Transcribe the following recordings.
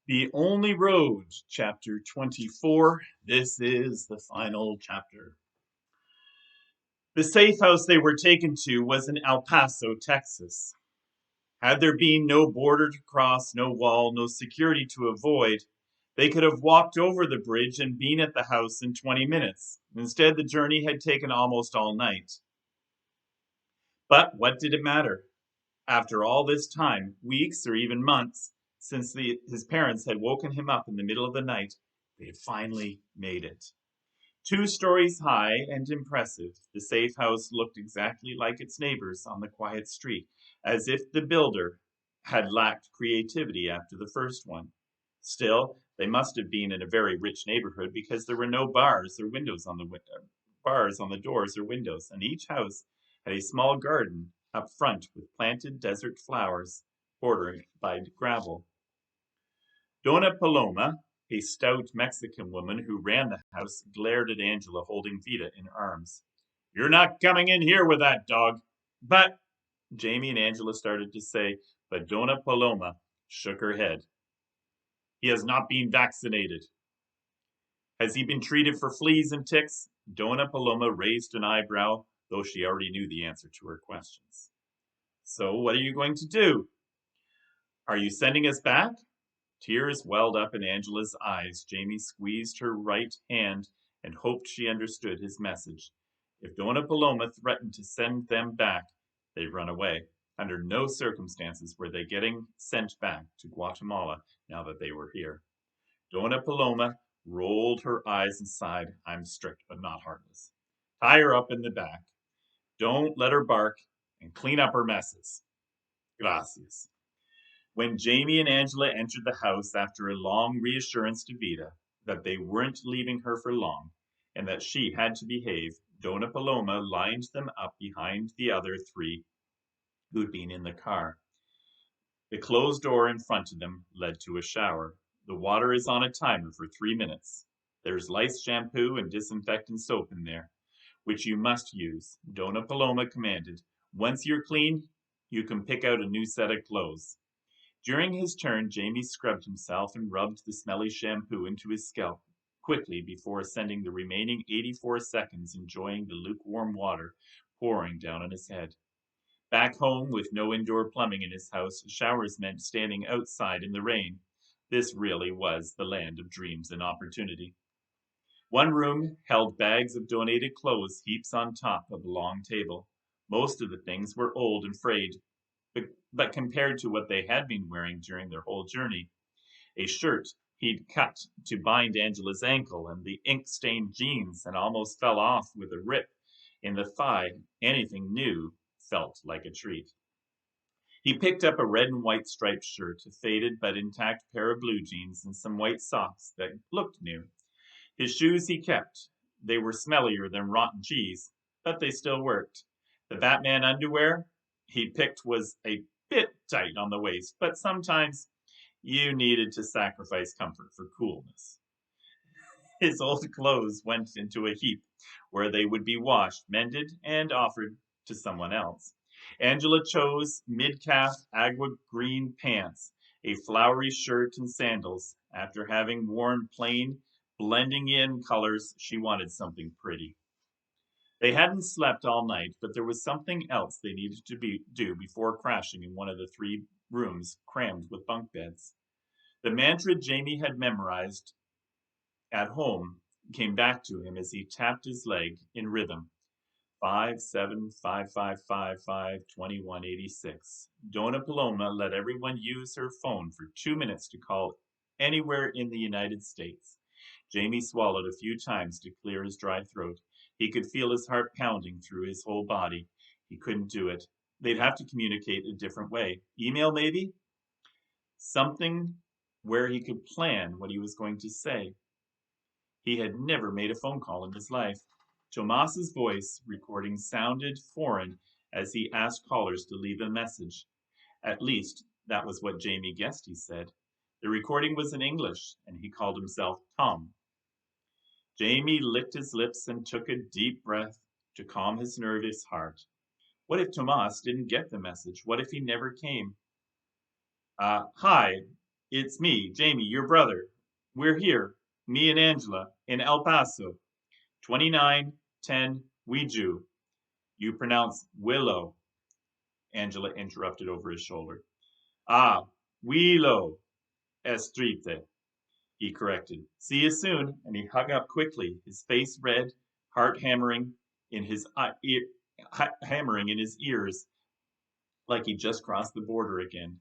The Only Road, Chapter 24. This is the final chapter. The safe house they were taken to was in El Paso, Texas. Had there been no border to cross, no wall, no security to avoid, they could have walked over the bridge and been at the house in 20 minutes. Instead, the journey had taken almost all night. But what did it matter? After all this time, weeks or even months, since his parents had woken him up in the middle of the night, they had finally made it. 2 stories high and impressive, the safe house looked exactly like its neighbors on the quiet street, as if the builder had lacked creativity after the first one. Still, they must have been in a very rich neighborhood because there were no bars or windows on the bars on the doors or windows, and each house had a small garden up front with planted desert flowers bordered by gravel. Dona Paloma, a stout Mexican woman who ran the house, glared at Angela holding Vida in arms. "You're not coming in here with that dog." But Jamie and Angela started to say, but Dona Paloma shook her head. "He has not been vaccinated." "Has he been treated for fleas and ticks?" Dona Paloma raised an eyebrow, though she already knew the answer to her questions. "So what are you going to do? Are you sending us back?" Tears welled up in Angela's eyes. Jamie squeezed her right hand and hoped she understood his message. If Dona Paloma threatened to send them back, they'd run away. Under no circumstances were they getting sent back to Guatemala now that they were here. Dona Paloma rolled her eyes and sighed. "I'm strict, but not heartless. Tie her up in the back. Don't let her bark, and clean up her messes. Gracias." When Jamie and Angela entered the house after a long reassurance to Vida that they weren't leaving her for long, and that she had to behave, Dona Paloma lined them up behind the other 3 who'd been in the car. The closed door in front of them led to a shower. "The water is on a timer for 3 minutes. There's lice shampoo and disinfectant soap in there, which you must use," Dona Paloma commanded. "Once you're clean, you can pick out a new set of clothes." During his turn, Jamie scrubbed himself and rubbed the smelly shampoo into his scalp quickly before spending the remaining 84 seconds enjoying the lukewarm water pouring down on his head. Back home, with no indoor plumbing in his house, showers meant standing outside in the rain. This really was the land of dreams and opportunity. One room held bags of donated clothes heaps on top of a long table. Most of the things were old and frayed, but compared to what they had been wearing during their whole journey, a shirt he'd cut to bind Angela's ankle and the ink-stained jeans that almost fell off with a rip in the thigh, anything new felt like a treat. He picked up a red and white striped shirt, a faded but intact pair of blue jeans, and some white socks that looked new. His shoes he kept. They were smellier than rotten cheese, but they still worked. The Batman underwear he picked was a bit tight on the waist, but sometimes you needed to sacrifice comfort for coolness. His old clothes went into a heap where they would be washed, mended, and offered to someone else. Angela chose mid-calf agua green pants, a flowery shirt, and sandals. After having worn plain, blending in colors, she wanted something pretty. They hadn't slept all night, but there was something else they needed to do before crashing in one of the 3 rooms crammed with bunk beds. The mantra Jamie had memorized at home came back to him as he tapped his leg in rhythm. 575552186. Dona Paloma let everyone use her phone for 2 minutes to call anywhere in the United States. Jamie swallowed a few times to clear his dry throat. He could feel his heart pounding through his whole body. He couldn't do it. They'd have to communicate a different way. Email, maybe? Something where he could plan what he was going to say. He had never made a phone call in his life. Tomas's voice recording sounded foreign as he asked callers to leave a message. At least, that was what Jamie guessed he said. The recording was in English, and he called himself Tom. Jamie licked his lips and took a deep breath to calm his nervous heart. What if Tomas didn't get the message? What if he never came? Hi, It's me, Jamie, your brother. We're here, me and Angela, in El Paso. 2910 Ouiju. You pronounce Willow, Angela interrupted over his shoulder. Ah, Willow Estrite, he corrected. See you soon, and he hung up quickly, his face red, heart hammering in his ears, like he just crossed the border again.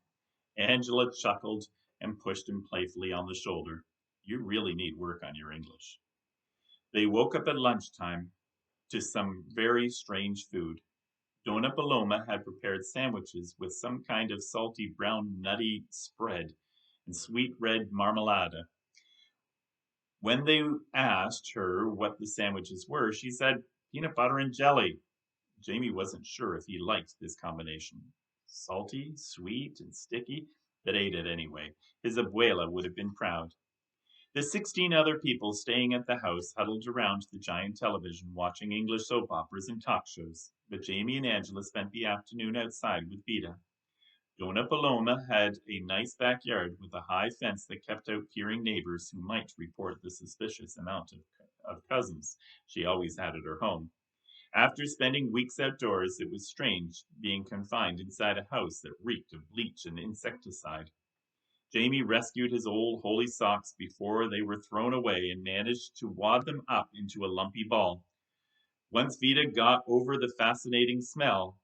Angela chuckled and pushed him playfully on the shoulder. You really need work on your English. They woke up at lunchtime to some very strange food. Dona Paloma had prepared sandwiches with some kind of salty brown nutty spread and sweet red marmalade. When they asked her what the sandwiches were, she said peanut butter and jelly. Jamie wasn't sure if he liked this combination. Salty, sweet, and sticky, but ate it anyway. His abuela would have been proud. The 16 other people staying at the house huddled around the giant television watching English soap operas and talk shows, but Jamie and Angela spent the afternoon outside with Vida. Dona Paloma had a nice backyard with a high fence that kept out peering neighbors who might report the suspicious amount of cousins she always had at her home. After spending weeks outdoors, it was strange being confined inside a house that reeked of bleach and insecticide. Jamie rescued his old holey socks before they were thrown away and managed to wad them up into a lumpy ball. Once Vida got over the fascinating smell,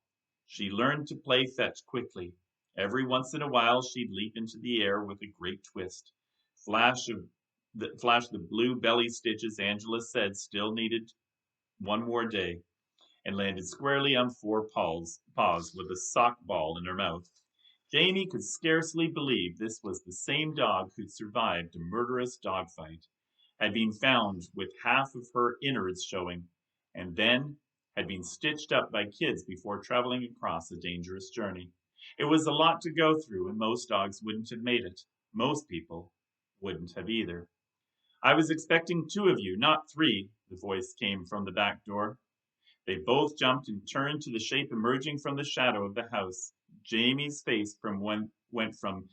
she learned to play fetch quickly. Every once in a while she'd leap into the air with a great twist. Flash the blue belly stitches Angela said still needed one more day, and landed squarely on four paws with a sock ball in her mouth. Jamie could scarcely believe this was the same dog who'd survived a murderous dogfight, had been found with half of her innards showing, and then had been stitched up by kids before traveling across a dangerous journey. It was a lot to go through, and most dogs wouldn't have made it. Most people wouldn't have either. I was expecting 2 of you, not 3, the voice came from the back door. They both jumped and turned to the shape emerging from the shadow of the house. Jamie's face went from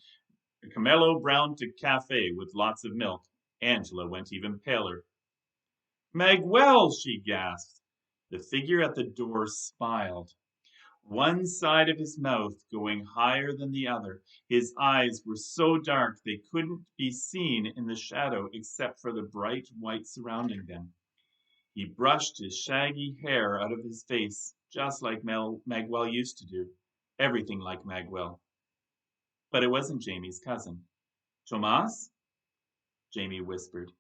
camello brown to cafe with lots of milk. Angela went even paler. Magwell, she gasped. The figure at the door smiled, one side of his mouth going higher than the other. His eyes were so dark they couldn't be seen in the shadow except for the bright white surrounding them. He brushed his shaggy hair out of his face, just like Magwell used to do. Everything like Magwell. But it wasn't Jamie's cousin. Tomas? Jamie whispered,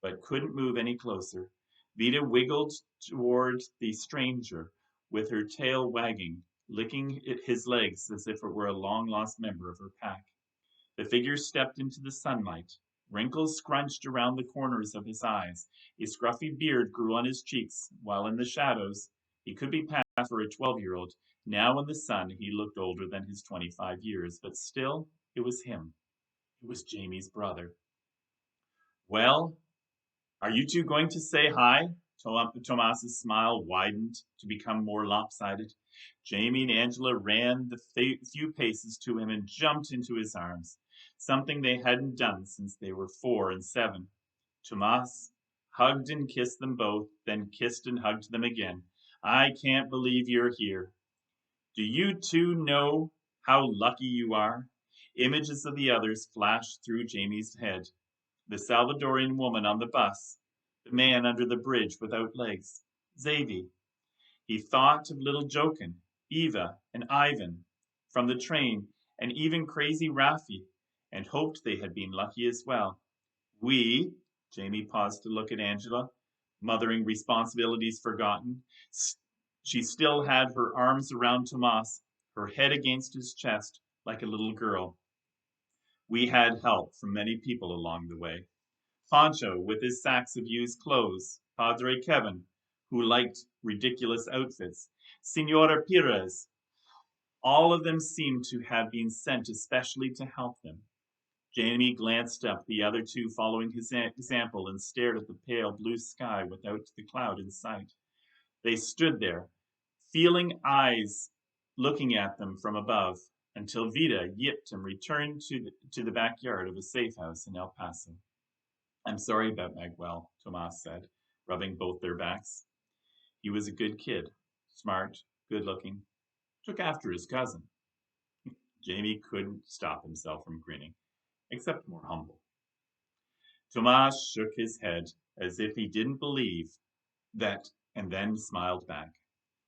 but couldn't move any closer. Vida wiggled toward the stranger, with her tail wagging, licking his legs as if it were a long-lost member of her pack. The figure stepped into the sunlight. Wrinkles scrunched around the corners of his eyes. A scruffy beard grew on his cheeks, while in the shadows he could be passed for a 12-year-old. Now in the sun he looked older than his 25 years, but still it was him. It was Jamie's brother. Well, are you two going to say hi? Tomas's smile widened to become more lopsided. Jamie and Angela ran the few paces to him and jumped into his arms, something they hadn't done since they were 4 and 7. Tomas hugged and kissed them both, then kissed and hugged them again. I can't believe you're here. Do you two know how lucky you are? Images of the others flashed through Jamie's head. The Salvadorian woman on the bus, the man under the bridge without legs, Xavi. He thought of little Jokin, Eva, and Ivan from the train, and even crazy Rafi, and hoped they had been lucky as well. Jamie paused to look at Angela, mothering responsibilities forgotten. She still had her arms around Tomas, her head against his chest, like a little girl. We had help from many people along the way. Pancho with his sacks of used clothes, Padre Kevin, who liked ridiculous outfits, Senora Pires. All of them seemed to have been sent especially to help them. Jamie glanced up, the other two following his example, and stared at the pale blue sky without the cloud in sight. They stood there, feeling eyes looking at them from above. until Vida yipped and returned to the backyard of a safe house in El Paso. I'm sorry about Maguel, Tomas said, rubbing both their backs. He was a good kid, smart, good-looking, took after his cousin. Jamie couldn't stop himself from grinning, except more humble. Tomas shook his head as if he didn't believe that and then smiled back.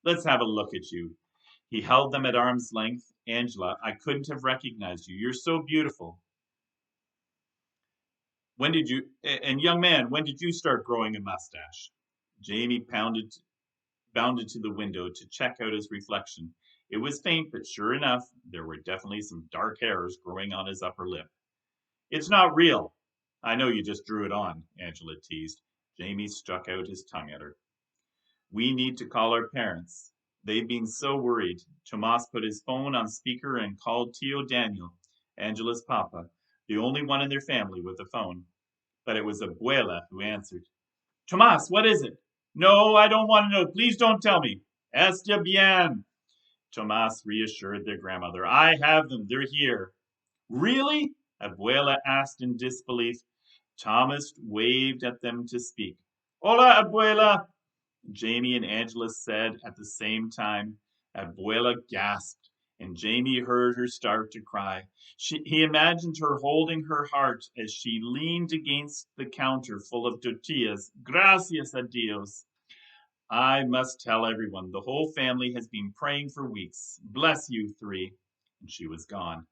Let's have a look at you. He held them at arm's length. Angela, I couldn't have recognized you. You're so beautiful. And young man, when did you start growing a mustache? Jamie bounded to the window to check out his reflection. It was faint, but sure enough, there were definitely some dark hairs growing on his upper lip. It's not real. I know you just drew it on, Angela teased. Jamie stuck out his tongue at her. We need to call our parents. They've been so worried. Tomas put his phone on speaker and called Tio Daniel, Angela's papa, the only one in their family with a phone. But it was Abuela who answered. Tomas, what is it? No, I don't want to know. Please don't tell me. Está bien. Tomas reassured their grandmother. I have them. They're here. Really? Abuela asked in disbelief. Thomas waved at them to speak. Hola, Abuela, Jamie and Angela said at the same time. Abuela gasped, and Jamie heard her start to cry. He imagined her holding her heart as she leaned against the counter full of tortillas. Gracias a Dios. I must tell everyone. The whole family has been praying for weeks. Bless you three. And she was gone.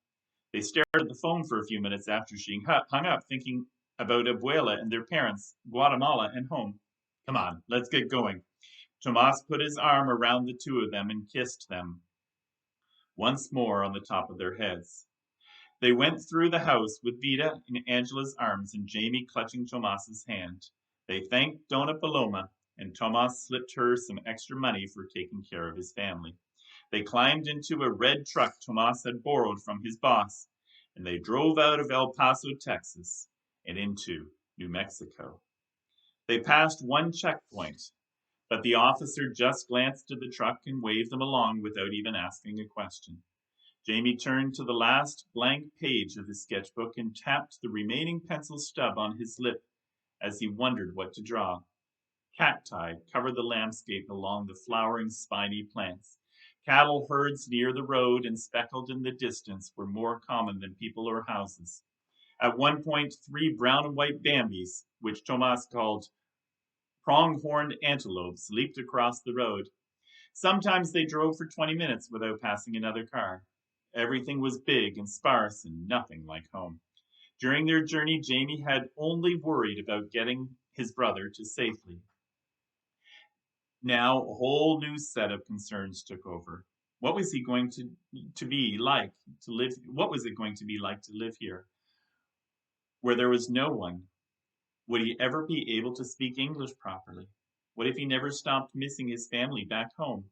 They stared at the phone for a few minutes after she hung up, thinking about Abuela and their parents, Guatemala, and home. Come on, let's get going. Tomas put his arm around the two of them and kissed them once more on the top of their heads. They went through the house with Vida in Angela's arms and Jamie clutching Tomas's hand. They thanked Dona Paloma, and Tomas slipped her some extra money for taking care of his family. They climbed into a red truck Tomas had borrowed from his boss, and they drove out of El Paso, Texas, and into New Mexico. They passed one checkpoint, but the officer just glanced at the truck and waved them along without even asking a question. Jamie turned to the last blank page of his sketchbook and tapped the remaining pencil stub on his lip as he wondered what to draw. Cacti covered the landscape along the flowering spiny plants. Cattle herds near the road and speckled in the distance were more common than people or houses. At one point, 3 brown and white Bambis, which Tomas called pronghorned antelopes, leaped across the road. Sometimes they drove for 20 minutes without passing another car. Everything was big and sparse and nothing like home. During their journey, Jamie had only worried about getting his brother to safety. Now a whole new set of concerns took over. What was he going to be like to live? What was it going to be like to live here, where there was no one? Would he ever be able to speak English properly? What if he never stopped missing his family back home?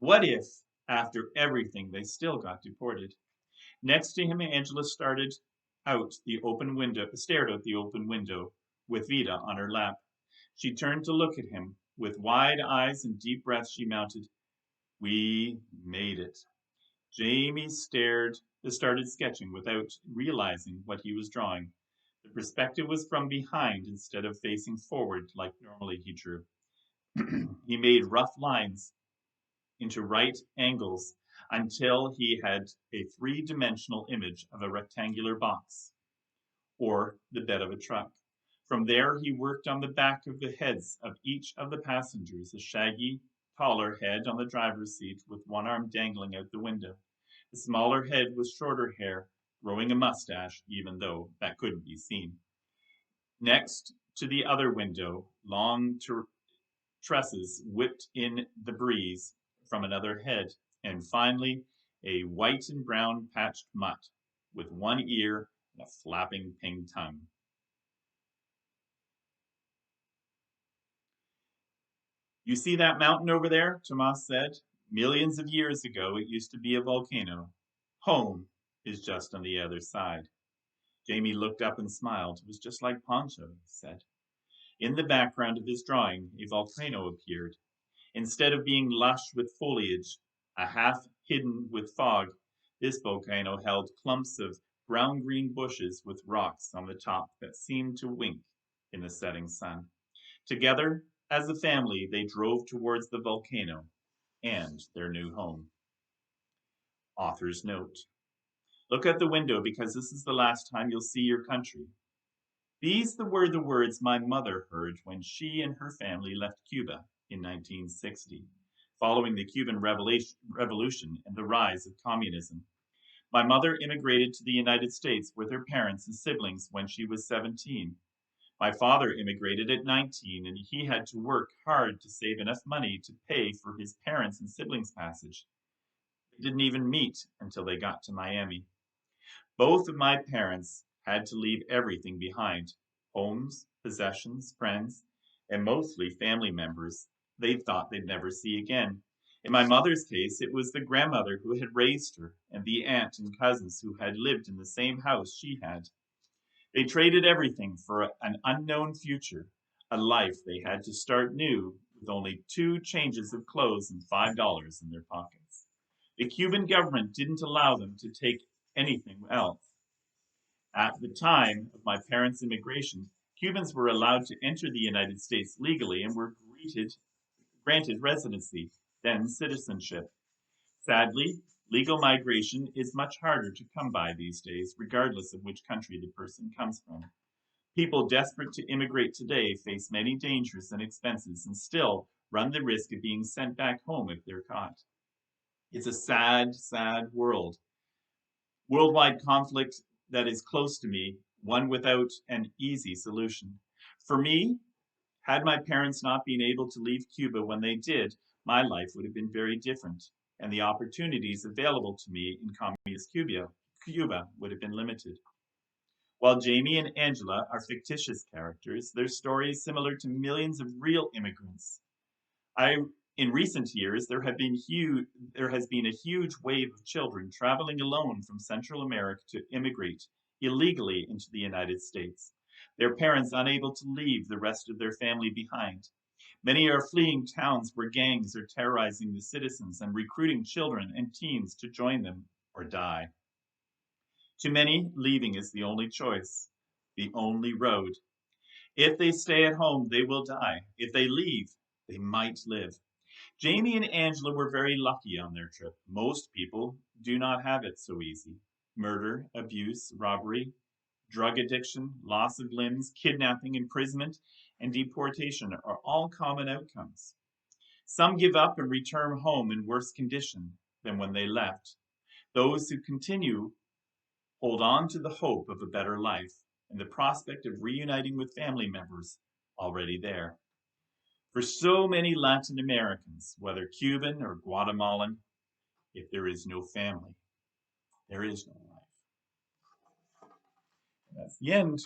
What if, after everything, they still got deported? Next to him, Angela stared out the open window with Vida on her lap. She turned to look at him. With wide eyes and deep breaths, she mounted. We made it. Jamie started sketching without realizing what he was drawing. The perspective was from behind instead of facing forward like normally he drew. He made rough lines into right angles until he had a 3-dimensional image of a rectangular box or the bed of a truck. From there, he worked on the back of the heads of each of the passengers, a shaggy, taller head on the driver's seat with one arm dangling out the window. A smaller head with shorter hair, growing a mustache, even though that couldn't be seen. Next to the other window, long tresses whipped in the breeze from another head, and finally, a white and brown patched mutt with one ear and a flapping pink tongue. You see that mountain over there? Tomas said. Millions of years ago, it used to be a volcano. Home is just on the other side. Jamie looked up and smiled. It was just like Pancho, he said. In the background of his drawing, a volcano appeared. Instead of being lush with foliage, a half hidden with fog, This volcano held clumps of brown-green bushes with rocks on the top that seemed to wink in the setting sun. Together, as a family, they drove towards the volcano and their new home. Author's note. Look out the window because this is the last time you'll see your country. These were the words my mother heard when she and her family left Cuba in 1960, following the Cuban Revolution and the rise of communism. My mother immigrated to the United States with her parents and siblings when she was 17. My father immigrated at 19, and he had to work hard to save enough money to pay for his parents' and siblings' passage. They didn't even meet until they got to Miami. Both of my parents had to leave everything behind: homes, possessions, friends, and mostly family members they thought they'd never see again. In my mother's case, it was the grandmother who had raised her and the aunt and cousins who had lived in the same house she had. They traded everything for an unknown future, a life they had to start new with only 2 changes of clothes and $5 in their pockets. The Cuban government didn't allow them to take anything else. At the time of my parents' immigration, Cubans were allowed to enter the United States legally and were granted residency, then citizenship. Sadly, legal migration is much harder to come by these days, regardless of which country the person comes from. People desperate to immigrate today face many dangers and expenses and still run the risk of being sent back home if they're caught. It's a sad, sad world. Worldwide conflict that is close to me, one without an easy solution. For me, had my parents not been able to leave Cuba when they did, my life would have been very different, and the opportunities available to me in communist Cuba would have been limited. While Jamie and Angela are fictitious characters, their story is similar to millions of real immigrants. In recent years, there has been a huge wave of children traveling alone from Central America to immigrate illegally into the United States. Their parents unable to leave the rest of their family behind. Many are fleeing towns where gangs are terrorizing the citizens and recruiting children and teens to join them or die. To many, leaving is the only choice, the only road. If they stay at home, they will die. If they leave, they might live. Jamie and Angela were very lucky on their trip. Most people do not have it so easy. Murder, abuse, robbery, drug addiction, loss of limbs, kidnapping, imprisonment, and deportation are all common outcomes. Some give up and return home in worse condition than when they left. Those who continue hold on to the hope of a better life and the prospect of reuniting with family members already there. For so many Latin Americans, whether Cuban or Guatemalan, if there is no family, there is no life. And that's the end.